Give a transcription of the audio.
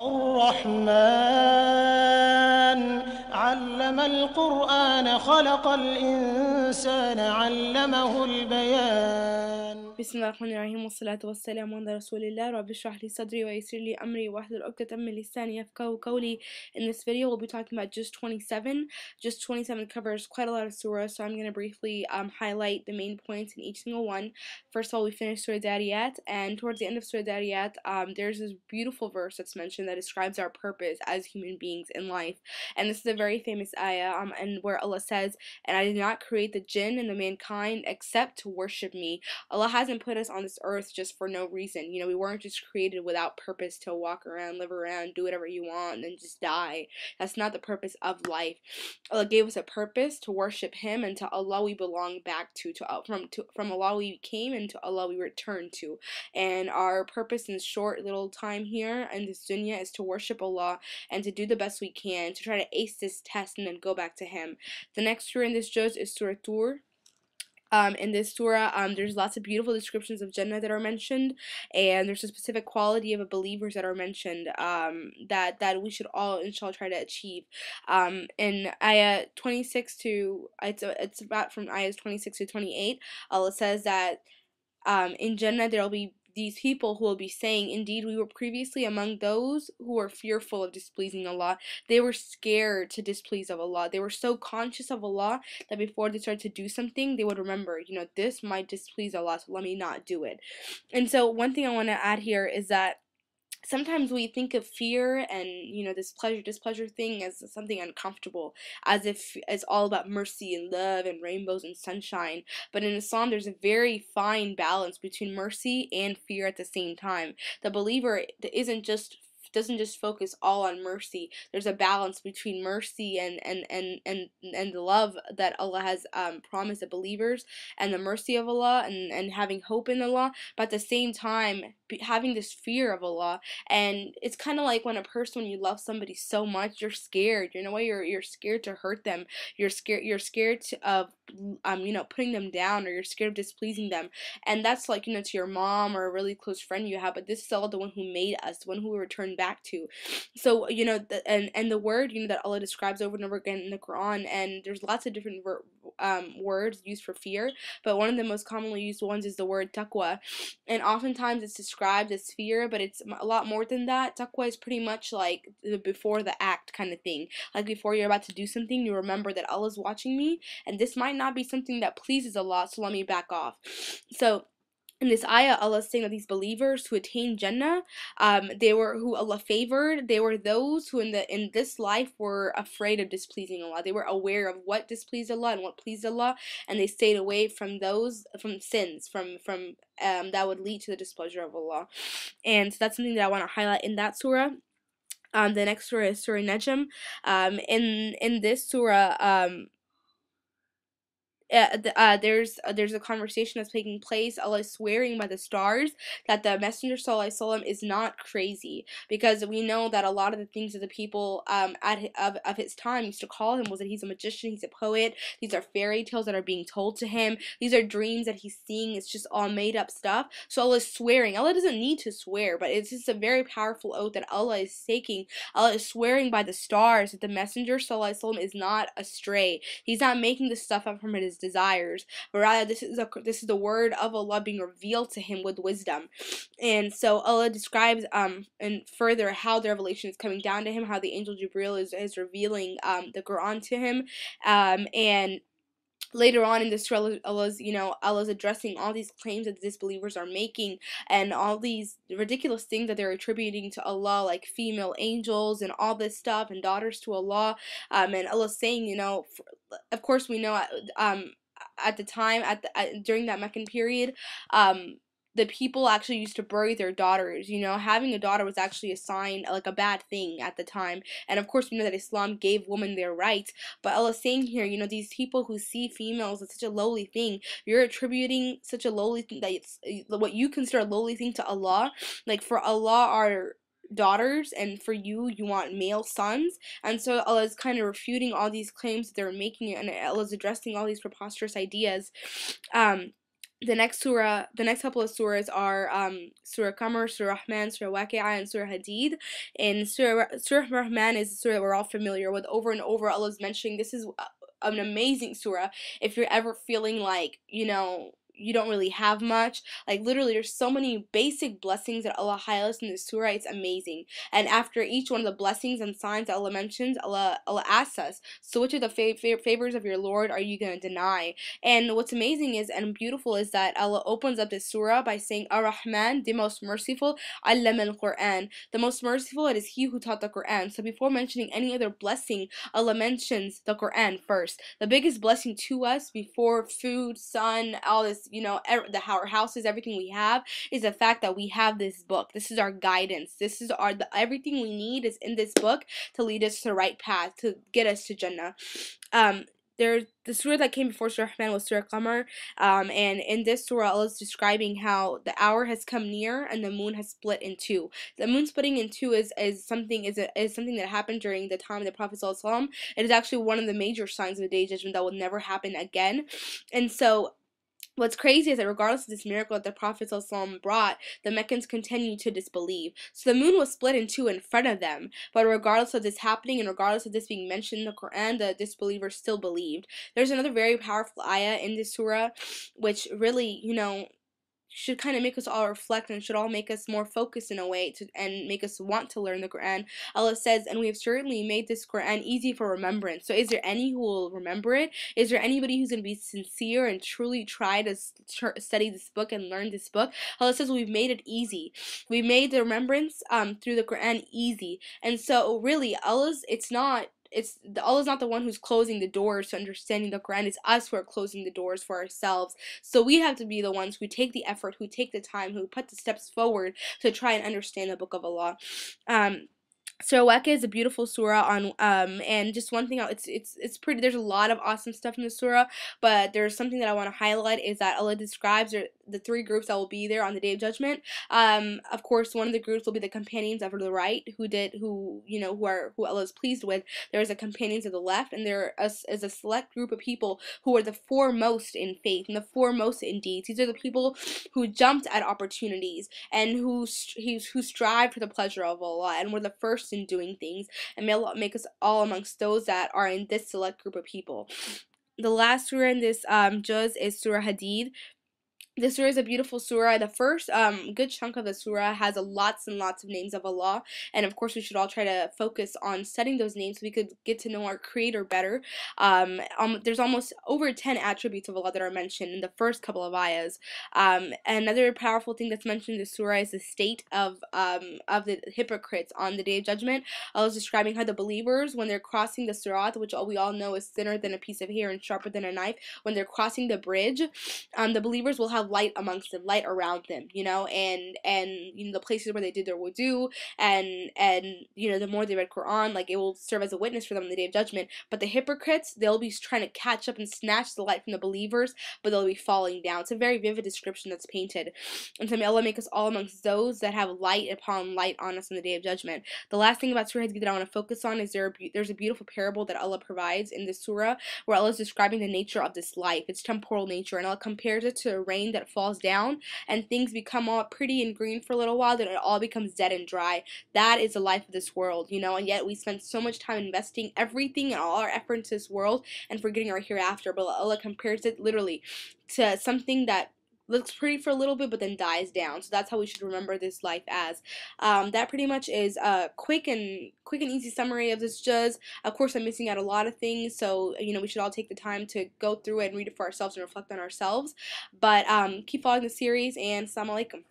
الرحمن علم القرآن خلق الإنسان علمه البيان. Bismillahirrahmanirrahim. Wassalatu wassalamu ala rasulillah. Rabbi shrah li sadri wa yassir li amri wa hlul 'uqdatam min lisani yafqahu qawli. In this video, we'll be talking about Juz 27. Juz 27 covers quite a lot of surah, so I'm going to briefly highlight the main points in each single one. First of all, we finished Surah Dariyat, and towards the end of Surah Dariyat, there's this beautiful verse that's mentioned that describes our purpose as human beings in life. And this is a very famous ayah, and where Allah says, "And I did not create the jinn and the mankind except to worship me." Allah hasn't put us on this earth just for no reason. We weren't just created without purpose to walk around, live around, do whatever you want, and then just die. That's not the purpose of life. Allah gave us a purpose to worship Him, and to Allah we belong back from Allah we came, and to Allah we return to. And our purpose in this short little time here in this dunya is to worship Allah and to do the best we can to try to ace this test and then go back to Him. The next surah in this juz is Surah Tur. In this surah, there's lots of beautiful descriptions of Jannah that are mentioned, and there's a specific quality of believers that are mentioned that we should all, inshallah, try to achieve. In ayah 26 to, it's about from ayahs 26 to 28, Allah says that in Jannah there will be these people who will be saying, "Indeed, we were previously among those who were fearful of displeasing Allah." They were scared to displease of Allah. They were so conscious of Allah that before they started to do something, they would remember, this might displease Allah, so let me not do it. And so one thing I want to add here is that sometimes we think of fear and this displeasure thing as something uncomfortable, as if it's all about mercy and love and rainbows and sunshine. But in Islam, there's a very fine balance between mercy and fear at the same time. The believer doesn't just focus all on mercy. There's a balance between mercy and the love that Allah has promised the believers, and the mercy of Allah, and having hope in Allah, but at the same time having this fear of Allah. And it's kind of like when you love somebody so much, you're scared. You're scared to hurt them. You're scared of putting them down, or you're scared of displeasing them. And that's like to your mom or a really close friend you have, but this is Allah, the one who made us, the one who we return back to. So and the word that Allah describes over and over again in the Quran, and there's lots of different words used for fear, but one of the most commonly used ones is the word taqwa. And oftentimes it's described as fear, but it's a lot more than that. Taqwa is pretty much like the before the act kind of thing. Like before you're about to do something, you remember that Allah's watching me, and this might not be something that pleases Allah, so let me back off. So in this ayah, Allah is saying that these believers who attained Jannah, who Allah favored. They were those who in this life were afraid of displeasing Allah. They were aware of what displeased Allah and what pleased Allah, and they stayed away from sins, from that would lead to the displeasure of Allah. And so that's something that I want to highlight in that surah. The next surah is Surah Najm. In this surah, there's a conversation that's taking place. Allah is swearing by the stars that the Messenger Sallallahu Alaihi Wasallam is not crazy, because we know that a lot of the things that the people of his time used to call him was that he's a magician, he's a poet. These are fairy tales that are being told to him. These are dreams that he's seeing. It's just all made up stuff. So Allah is swearing. Allah doesn't need to swear, but it's just a very powerful oath that Allah is taking. Allah is swearing by the stars that the Messenger Sallallahu Alaihi Wasallam is not astray. He's not making this stuff up from his desires, but rather this is the word of Allah being revealed to him with wisdom. And so Allah describes and further how the revelation is coming down to him, how the angel Jibril is revealing the Quran to him, and later on in this surah, Allah's addressing all these claims that the disbelievers are making, and all these ridiculous things that they're attributing to Allah, like female angels and all this stuff, and daughters to Allah. And Allah's saying, of course we know at the time, during that Meccan period, the people actually used to bury their daughters. Having a daughter was actually a sign, like a bad thing at the time. And of course, we know that Islam gave women their rights. But Allah's saying here, these people who see females as such a lowly thing, you're attributing such a lowly thing, that it's what you consider a lowly thing, to Allah. Like, for Allah are daughters, and for you want male sons. And so Allah is kind of refuting all these claims that they're making, and Allah is addressing all these preposterous ideas. the next couple of surahs are Surah Qamar, Surah Rahman, Surah Waqi'ah, and Surah Hadid. And Surah Rahman is a surah that we're all familiar with. Over and over, Allah's mentioning this is an amazing surah. If you're ever feeling like, you don't really have much, like literally there's so many basic blessings that Allah highlights in this surah. It's amazing. And after each one of the blessings and signs that Allah mentions, Allah asks us, so which of the favors of your Lord are you going to deny? And what's amazing is and beautiful is that Allah opens up this surah by saying, Ar-Rahman, the most merciful, Allama al-Quran. The most merciful, it is He who taught the Quran. So before mentioning any other blessing, Allah mentions the Quran first. The biggest blessing to us before food, sun, all this, our houses, everything we have, is the fact that we have this book. This is our guidance. This is everything we need is in this book to lead us to the right path, to get us to Jannah. The surah that came before Surah Rahman was Surah Qamar, and in this surah Allah is describing how the hour has come near and the moon has split in two. The moon splitting in two is something that happened during the time of the Prophet ﷺ. It is actually one of the major signs of the Day of Judgment that will never happen again. And so what's crazy is that regardless of this miracle that the Prophet ﷺ brought, the Meccans continued to disbelieve. So the moon was split in two in front of them, but regardless of this happening and regardless of this being mentioned in the Quran, the disbelievers still believed. There's another very powerful ayah in this surah, which really, should kind of make us all reflect and should all make us more focused in a way and make us want to learn the Quran. Allah says, and we have certainly made this Quran easy for remembrance. So is there any who will remember it? Is there anybody who's going to be sincere and truly try to study this book and learn this book? Allah says we've made it easy. We made the remembrance through the Quran easy. And so really Allah's not the one who's closing the doors to understanding the Quran. It's us who are closing the doors for ourselves. So we have to be the ones who take the effort, who take the time, who put the steps forward to try and understand the book of Allah. Surah Waqi'ah is a beautiful surah on and just one thing it's pretty. There's a lot of awesome stuff in the surah, but there's something that I want to highlight is that Allah describes the three groups that will be there on the Day of Judgment. Of course, one of the groups will be the companions of the right, who Allah is pleased with. There's the companions of the left, and there is a select group of people who are the foremost in faith and the foremost in deeds. These are the people who jumped at opportunities and who strive for the pleasure of Allah and were the first in doing things. And may Allah make us all amongst those that are in this select group of people. The last surah in this juz is Surah Hadid. This surah is a beautiful surah. The first good chunk of the surah has lots and lots of names of Allah, and of course we should all try to focus on studying those names so we could get to know our Creator better. There's almost over 10 attributes of Allah that are mentioned in the first couple of ayahs. Another powerful thing that's mentioned in the surah is the state of the hypocrites on the Day of Judgment. Allah is describing how the believers, when they're crossing the sirat, which we all know is thinner than a piece of hair and sharper than a knife, when they're crossing the bridge, the believers will have light amongst them, light around them, and the places where they did their wudu, and the more they read Quran, like it will serve as a witness for them on the Day of Judgment. But the hypocrites, they'll be trying to catch up and snatch the light from the believers, but they'll be falling down. It's a very vivid description that's painted. And so may Allah make us all amongst those that have light upon light on us on the Day of Judgment. The last thing about Surah Hadid that I want to focus on is there's a beautiful parable that Allah provides in this surah where Allah is describing the nature of this life, its temporal nature, and Allah compares it to rain that falls down and things become all pretty and green for a little while, then it all becomes dead and dry. That is the life of this world, and yet we spend so much time investing everything and all our effort into this world and forgetting our hereafter. But Allah compares it literally to something that looks pretty for a little bit but then dies down. So that's how we should remember this life as. That pretty much is a quick and easy summary of this juz. Of course I'm missing out a lot of things, so we should all take the time to go through it and read it for ourselves and reflect on ourselves. But keep following the series, and Assalamu alaikum.